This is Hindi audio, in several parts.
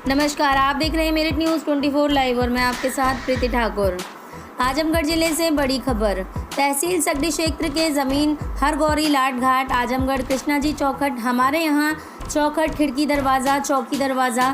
नमस्कार, आप देख रहे हैं मेरठ न्यूज़ 24 लाइव और मैं आपके साथ प्रीति ठाकुर। आजमगढ़ जिले से बड़ी खबर। तहसील सकड़ी क्षेत्र के ज़मीन हरगौरी लाट घाट आजमगढ़ कृष्णा जी चौखट। हमारे यहाँ चौखट, खिड़की दरवाज़ा, चौकी दरवाज़ा,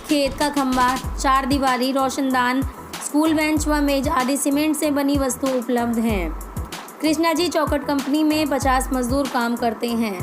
खेत का खंभा, चार दीवारी, रोशनदान, स्कूल बेंच व मेज आदि सीमेंट से बनी वस्तु उपलब्ध हैं। कृष्णा जी चौखट कंपनी में 50 मजदूर काम करते हैं।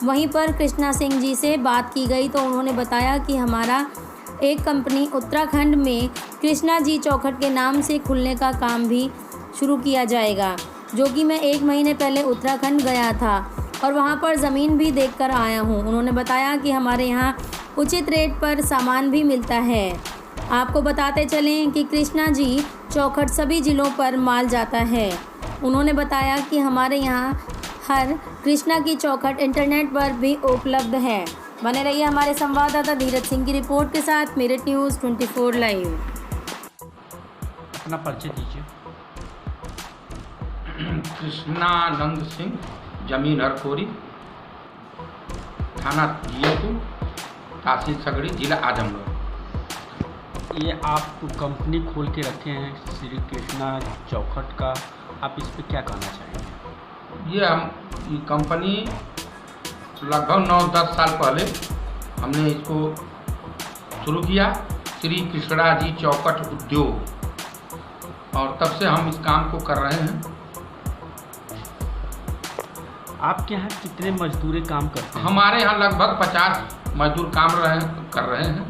वहीं पर कृष्णा सिंह जी से बात की गई तो उन्होंने बताया कि हमारा एक कंपनी उत्तराखंड में कृष्णा जी चौखट के नाम से खुलने का काम भी शुरू किया जाएगा, जो कि मैं 1 महीने पहले उत्तराखंड गया था और वहां पर ज़मीन भी देखकर आया हूं। उन्होंने बताया कि हमारे यहां उचित रेट पर सामान भी मिलता है। आपको बताते चलें कि कृष्णा जी चौखट सभी ज़िलों पर माल जाता है। उन्होंने बताया कि हमारे यहाँ हर कृष्णा की चौखट इंटरनेट पर भी उपलब्ध है। बने रहिए हमारे संवाददाता धीरज सिंह की रिपोर्ट के साथ मेरठ न्यूज़ 24 लाइव। अपना परिचय दीजिए। कृष्णानंद सिंह, जमीन हरखोरी, थाना जियापुर, तहसील सकड़ी, जिला आजमगढ़। ये आप कंपनी खोल के रखे हैं श्री कृष्णा चौखट का, आप इस पर क्या कहना चाहेंगे? ये कंपनी लगभग 9-10 साल पहले हमने इसको शुरू किया, श्री कृष्णा जी चौखट उद्योग, और तब से हम इस काम को कर रहे हैं। आपके यहाँ कितने मजदूर काम करते हैं? हमारे यहाँ लगभग 50 मजदूर काम कर रहे हैं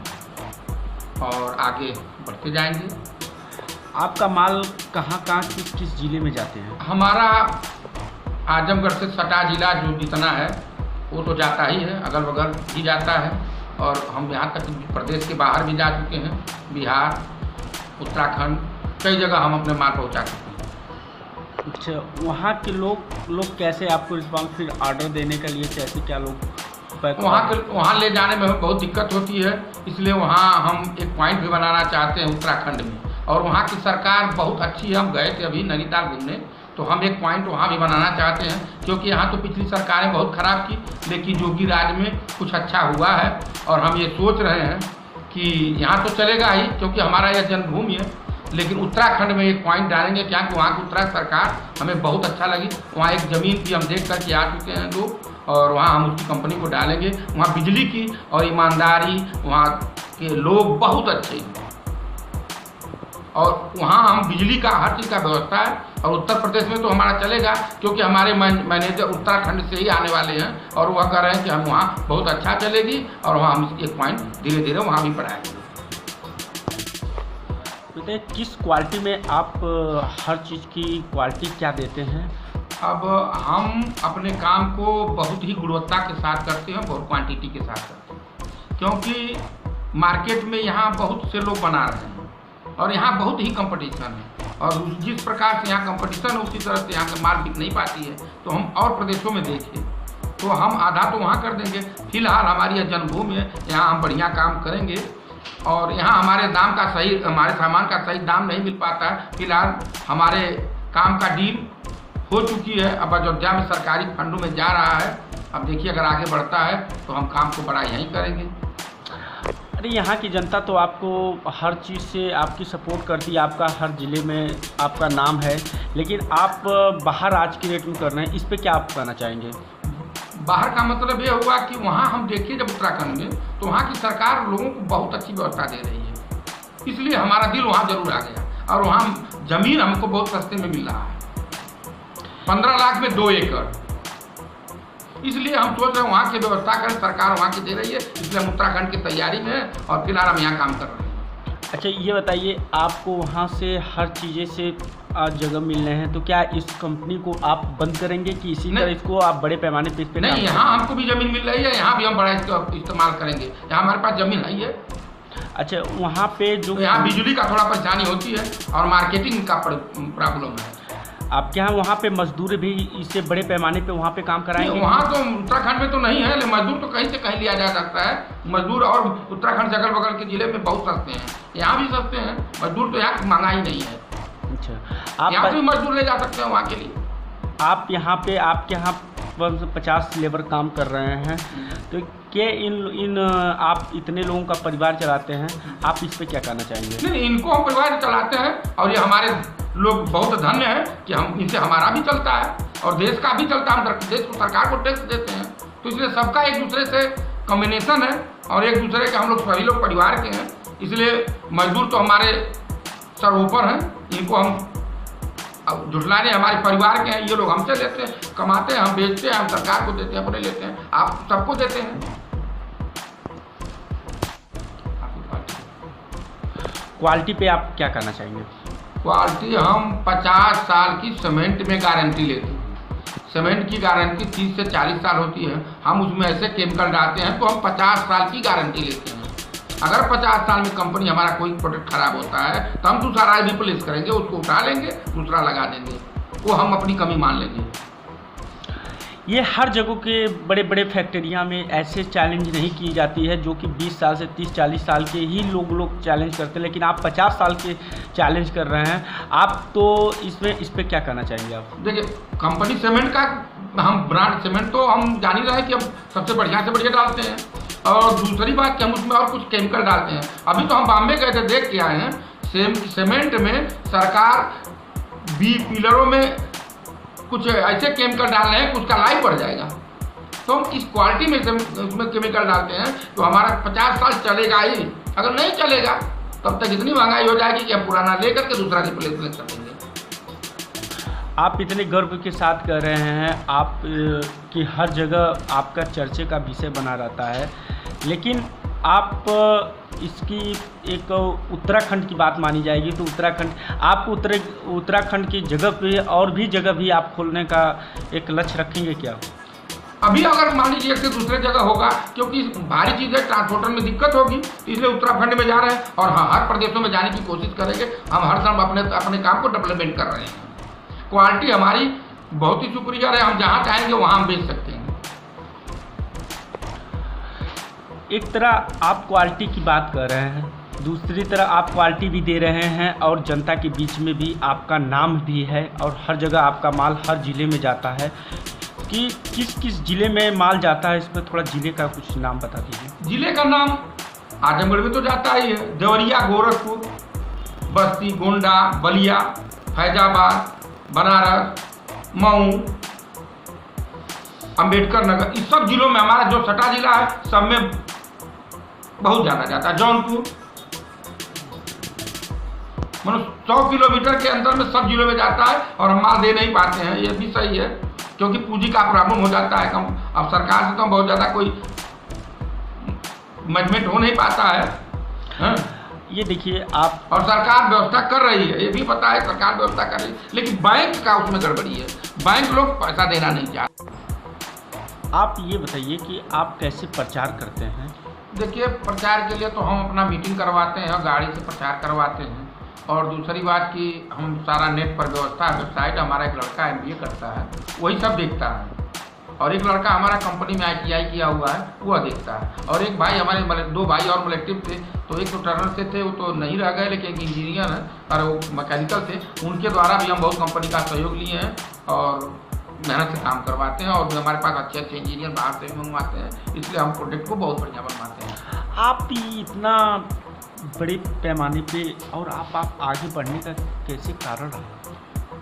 और आगे बढ़ते जाएंगे। आपका माल कहाँ किस किस जिले में जाते हैं? हमारा आजमगढ़ से सटा जिला जो जितना है वो तो जाता ही है, अगल बगल भी जाता है, और हम यहाँ तक प्रदेश के बाहर भी जा चुके हैं, बिहार, उत्तराखंड, कई जगह हम अपने माल पहुँचा चुके हैं। अच्छा, वहाँ के लोग कैसे आपको रिस्पॉन्स, फिर ऑर्डर देने के लिए कैसे, क्या लोग वहाँ ले जाने में हमें बहुत दिक्कत होती है, इसलिए वहाँ हम एक पॉइंट भी बनाना चाहते हैं उत्तराखंड में, और वहाँ की सरकार बहुत अच्छी है। हम गए थे अभी नैनीताल घूमने, तो हम एक पॉइंट वहाँ भी बनाना चाहते हैं, क्योंकि यहाँ तो पिछली सरकारें बहुत ख़राब की, लेकिन योगी राज में कुछ अच्छा हुआ है, और हम ये सोच रहे हैं कि यहाँ तो चलेगा ही क्योंकि हमारा यह जन्मभूमि है, लेकिन उत्तराखंड में एक पॉइंट डालेंगे, क्या कि वहाँ की उत्तराखंड सरकार हमें बहुत अच्छा लगी। वहाँ एक ज़मीन भी हम देख कर के आ चुके हैं लोग, और वहाँ हम उसकी कंपनी को डालेंगे। वहाँ बिजली की और ईमानदारी, वहाँ के लोग बहुत अच्छे हैं, और वहाँ हम बिजली का हर चीज़ का व्यवस्था है। और उत्तर प्रदेश में तो हमारा चलेगा, क्योंकि हमारे मैनेजर उत्तराखंड से ही आने वाले हैं, और वह कह रहे हैं कि हम वहाँ बहुत अच्छा चलेगी, और वहाँ हम एक पॉइंट धीरे धीरे वहाँ भी बढ़ाएंगे। बताइए, किस क्वालिटी में आप हर चीज़ की क्वालिटी क्या देते हैं? अब हम अपने काम को बहुत ही गुणवत्ता के साथ करते हैं, बहुत क्वांटिटी के साथ करते हैं, क्योंकि मार्केट में यहाँ बहुत से लोग बना रहे हैं और यहाँ बहुत ही कंपटीशन है, और जिस प्रकार से यहाँ कंपटीशन है उसी तरह से यहाँ की माल बिक नहीं पाती है। तो हम और प्रदेशों में देखें तो हम आधा तो वहाँ कर देंगे। फिलहाल हमारी यह जन्मभूमि है, यहाँ हम बढ़िया काम करेंगे, और यहाँ हमारे सामान का सही दाम नहीं मिल पाता है। फिलहाल हमारे काम का डील हो चुकी है, अब अयोध्या में सरकारी फंडों में जा रहा है। अब देखिए, अगर आगे बढ़ता है तो हम काम को बड़ा यहीं करेंगे। अरे, यहाँ की जनता तो आपको हर चीज़ से आपकी सपोर्ट करती है, आपका हर ज़िले में आपका नाम है, लेकिन आप बाहर आज की डेट में कर रहे हैं, इस पे क्या आप कहना चाहेंगे? बाहर का मतलब ये हुआ कि वहाँ हम देखिए, जब उत्तराखंड में, तो वहाँ की सरकार लोगों को बहुत अच्छी व्यवस्था दे रही है, इसलिए हमारा दिल वहाँ जरूर आ गया, और वहाँ ज़मीन हमको बहुत सस्ते में मिल रहा है, 15 लाख में 2 एकड़। इसलिए हम सोच रहे हैं वहाँ की व्यवस्था करें, सरकार वहाँ की दे रही है, इसलिए हम उत्तराखंड की तैयारी में हैं, और फिलहाल हम यहाँ काम कर रहे हैं। अच्छा, ये बताइए, आपको वहाँ से हर चीज़ें से जगह मिल रहे हैं, तो क्या इस कंपनी को आप बंद करेंगे कि इसी तरह इसको आप बड़े पैमाने पे इस पे? नहीं, यहाँ हमको भी ज़मीन मिल रही है, यहाँ भी हम बड़ा इसका इस्तेमाल करेंगे, यहाँ हमारे पास ज़मीन है। अच्छा, वहाँ पे जो यहाँ बिजली का थोड़ा परेशानी होती है और मार्केटिंग का प्रॉब्लम है। आपके यहाँ वहाँ पे मजदूर भी इससे बड़े पैमाने पे वहाँ पे काम कराएंगे? वहाँ तो उत्तराखंड में तो नहीं है, लेकिन मजदूर तो कहीं से कहीं लिया जा सकता है मजदूर, और उत्तराखंड से अगल बगल के जिले में बहुत सस्ते हैं, यहाँ भी सस्ते हैं मजदूर, तो यहाँ महंगा ही नहीं है। अच्छा, आप यहाँ भी मजदूर ले जा सकते हैं वहाँ के लिए। आप यहाँ पे आपके यहाँ 50 लेबर काम कर रहे हैं, तो क्या इन आप इतने लोगों का परिवार चलाते हैं, आप इस पे क्या कहना चाहेंगे? नहीं, इनको हम परिवार चलाते हैं और ये हमारे लोग बहुत धन्य हैं कि हम इनसे हमारा भी चलता है और देश का भी चलता है। हम देश को सरकार को टैक्स देते हैं, तो इसलिए सबका एक दूसरे से कॉम्बिनेशन है और एक दूसरे के हम लोग सभी लोग परिवार के हैं। इसलिए मजदूर तो हमारे सर्वोपर हैं, इनको हम अब जुटलाने हमारे परिवार के हैं। ये लोग हमसे लेते हैं, कमाते हैं, हम बेचते हैं, हम सरकार को देते हैं, अपने लेते हैं, आप सबको देते हैं। क्वालिटी पे आप क्या कहना चाहेंगे? क्वालिटी हम 50 साल की सीमेंट में गारंटी लेते हैं। सीमेंट की गारंटी 30 से 40 साल होती है, हम उसमें ऐसे केमिकल डालते हैं तो हम 50 साल की गारंटी लेते हैं। अगर 50 साल में कंपनी हमारा कोई प्रोडक्ट खराब होता है तो हम दूसरा रिप्लेस करेंगे, उसको उठा लेंगे, दूसरा लगा देंगे, वो हम अपनी कमी मान लेंगे। ये हर जगह के बड़े बड़े फैक्ट्रियाँ में ऐसे चैलेंज नहीं की जाती है, जो कि 20 साल से 30-40 साल के ही लोग चैलेंज करते हैं, लेकिन आप 50 साल के चैलेंज कर रहे हैं। आप तो इस पे क्या कहना चाहेंगे आप? देखिए, कंपनी सीमेंट का हम ब्रांड सीमेंट तो हम जान ही रहे हैं कि हम सबसे बढ़िया से बढ़िया डालते हैं, और दूसरी बात कि हम उसमें और कुछ केमिकल डालते हैं। अभी तो हम बॉम्बे गए थे, देख के आए हैं, सीमेंट में सरकार पिलरों में कुछ ऐसे केमिकल डाल रहे हैं कि उसका लाइफ बढ़ जाएगा। तो हम इस क्वालिटी में उसमें केमिकल डालते हैं तो हमारा 50 साल चलेगा ही। अगर नहीं चलेगा तब तक इतनी महंगाई हो जाएगी कि हम पुराना लेकर के दूसरा रिप्लेसमेंट कर देंगे। आप इतने गर्व के साथ कह रहे हैं, आप कि हर जगह आपका चर्चे का विषय बना रहता है, लेकिन आप इसकी एक उत्तराखंड की बात मानी जाएगी तो उत्तराखंड की जगह पे और भी जगह भी आप खोलने का एक लक्ष्य रखेंगे क्या? अभी अगर मान लीजिए एक से दूसरे जगह होगा, क्योंकि भारी चीज़ें ट्रांसपोर्टर में दिक्कत होगी, इसलिए उत्तराखंड में जा रहे हैं और हाँ, हर प्रदेशों में जाने की कोशिश करेंगे। हम हर समय अपने काम को डेवलपमेंट कर रहे हैं। क्वालिटी हमारी बहुत ही सुपीरियर है, हम जहाँ चाहेंगे वहाँ हम बेच सकते हैं। एक तरह आप क्वालिटी की बात कर रहे हैं, दूसरी तरफ आप क्वालिटी भी दे रहे हैं और जनता के बीच में भी आपका नाम भी है और हर जगह आपका माल हर ज़िले में जाता है। कि किस किस ज़िले में माल जाता है, इस पर थोड़ा ज़िले का कुछ नाम बता दीजिए। ज़िले का नाम आजमगढ़ में तो जाता ही है, देवरिया, गोरखपुर, बस्ती, गोंडा, बलिया, फैजाबाद, बनारस, मऊ, अम्बेडकर नगर, इस सब जिलों में हमारा जो सटा जिला है सब में बहुत ज़्यादा जाता है। जौनपुर मतलब 100 किलोमीटर के अंदर में सब जिलों में जाता है और हम माल दे नहीं पाते हैं। ये भी सही है, क्योंकि पूंजी का प्रॉब्लम हो जाता है कम। अब सरकार से तो बहुत ज़्यादा कोई मैनेजमेंट हो नहीं पाता है। ये देखिए आप, और सरकार व्यवस्था कर रही है, ये भी पता है सरकार व्यवस्था कर रही है, लेकिन बैंक का उसमें गड़बड़ी है, बैंक लोग पैसा देना नहीं चाहते। आप ये बताइए कि आप कैसे प्रचार करते हैं? देखिए, प्रचार के लिए तो हम अपना मीटिंग करवाते हैं और गाड़ी से प्रचार करवाते हैं, और दूसरी बात कि हम सारा नेट पर व्यवस्था है, वेबसाइट हमारा एक लड़का MBA करता है, वही सब देखता है, और एक लड़का हमारा कंपनी में ITI किया हुआ है, वह देखता है, और एक भाई हमारे 2 भाई और मलेक्टिव थे, तो एक तो टर्नर से थे, वो तो नहीं रह गए, लेकिन एक इंजीनियर है और वो मैकेनिकल थे, उनके द्वारा भी हम बहुत कंपनी का सहयोग लिए हैं और मेहनत से काम करवाते हैं, और हमारे पास अच्छे अच्छे इंजीनियर बाहर से भी मंगवाते हैं, इसलिए हम प्रोडक्ट को बहुत बढ़िया बनवाते हैं। आप इतना बड़े पैमाने पे और आप आगे बढ़ने का कैसे कारण रहा?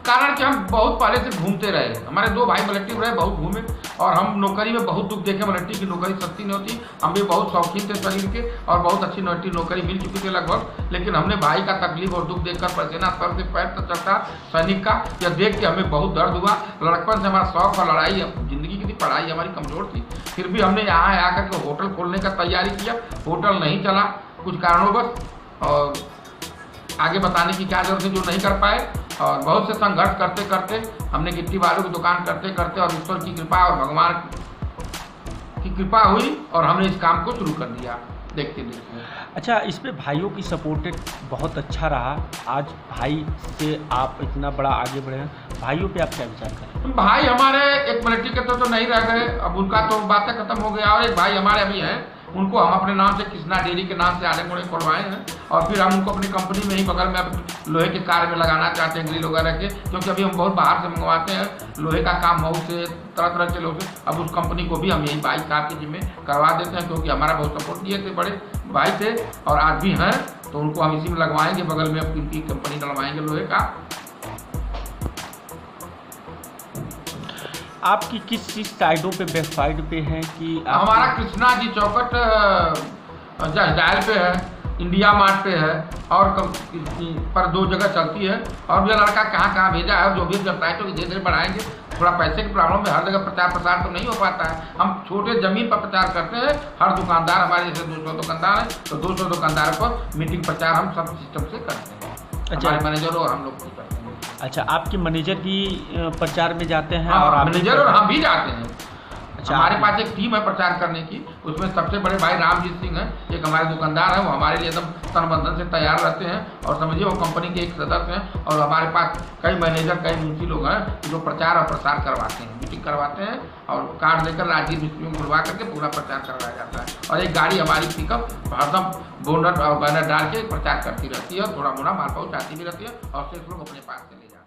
कारण कि हम बहुत पहले से घूमते रहे, हमारे 2 भाई मलेक्टिव रहे, बहुत घूमे, और हम नौकरी में बहुत दुख देखे। मलेक्टिव की नौकरी सस्ती नहीं होती, हम भी बहुत शौकीन थे शरीर के, और बहुत अच्छी नौकरी मिल चुकी थी लगभग, लेकिन हमने भाई का तकलीफ और दुख देखकर पसीना सर से पैर तक चढ़ता सैनिक का, यह देख के हमें बहुत दर्द हुआ। लड़कपन से हमारा शौक और लड़ाई, जिंदगी की थी, पढ़ाई हमारी कमज़ोर थी, फिर भी हमने यहाँ आकर के होटल खोलने का तैयारी किया। होटल नहीं चला कुछ कारणोंवश, और आगे बताने की क्या जरूरत है जो नहीं कर पाए, और बहुत से संघर्ष करते करते हमने गिट्टी बालू की दुकान करते करते, और ईश्वर की कृपा और भगवान की कृपा हुई और हमने इस काम को शुरू कर दिया देखते देखते। अच्छा, इस पे भाइयों की सपोर्टेड बहुत अच्छा रहा, आज भाई से आप इतना बड़ा आगे बढ़े हैं, भाइयों पे आप क्या विचार करें? भाई हमारे एक मिलिट्री के तो नहीं रह गए, अब उनका तो बातें खत्म हो गया, और एक भाई हमारे अभी हैं उनको हम अपने नाम से कृष्णा डेयरी के नाम से आड़े मोड़े खोलवाए हैं और फिर हम उनको अपनी कंपनी में ही बगल में अब लोहे के कार्य में लगाना चाहते हैं, ग्रिल वगैरह के, क्योंकि अभी हम बहुत बाहर से मंगवाते हैं लोहे का काम, मऊ से तरह तरह के लोग से। अब उस कंपनी को भी हम यही भाई साहब के जिम्मे करवा देते हैं, क्योंकि हमारा बहुत सपोर्ट किए थे, बड़े भाई थे और आज भी हैं, तो उनको हम इसी में लगवाएंगे, बगल में इनकी कंपनी डलवाएंगे लोहे का। आपकी किस साइडों पे बैक साइड पे है कि हमारा कृष्णा जी चौकट जसदाइल पे है, इंडिया मार्ट पे है और पर 2 जगह चलती है। और भी लड़का कहाँ भेजा है, जो भी वेबसाइटों की धीरे धीरे बढ़ाएंगे। थोड़ा पैसे की प्रॉब्लम है, हर जगह प्रचार प्रसार तो नहीं हो पाता है। हम छोटे ज़मीन पर प्रचार करते हैं, हर दुकानदार हमारे जैसे 200 दुकानदार हैं, तो 200 दुकानदार पर मीटिंग प्रचार हम सब सिस्टम से करते हैं। अच्छा, हमारे मैनेजर और हम लोग भी करते हैं। अच्छा, आपके मैनेजर भी प्रचार में जाते हैं? हाँ, और आप मैनेजर और हम भी जाते हैं। अच्छा, हमारे पास एक टीम है प्रचार करने की, उसमें सबसे बड़े भाई रामजीत सिंह हैं, एक हमारे दुकानदार हैं, वो हमारे लिए एकदम तन बंधन से तैयार रहते हैं और समझिए वो कंपनी के एक सदस्य हैं। और हमारे पास कई मैनेजर, कई मुंशी लोग हैं जो प्रचार और प्रसार करवाते हैं, मीटिंग करवाते हैं और कार्ड देकर राजगीर मिस्त्री में बुलवा करके पूरा प्रचार करवाया जाता है। और एक गाड़ी हमारी पिकअप हरदम बोनट और बैनर डाल के प्रचार करती रहती है और थोड़ा मोड़ा माल पहुँचाती भी रहती है और शेष लोग अपने पास से ले जाते हैं।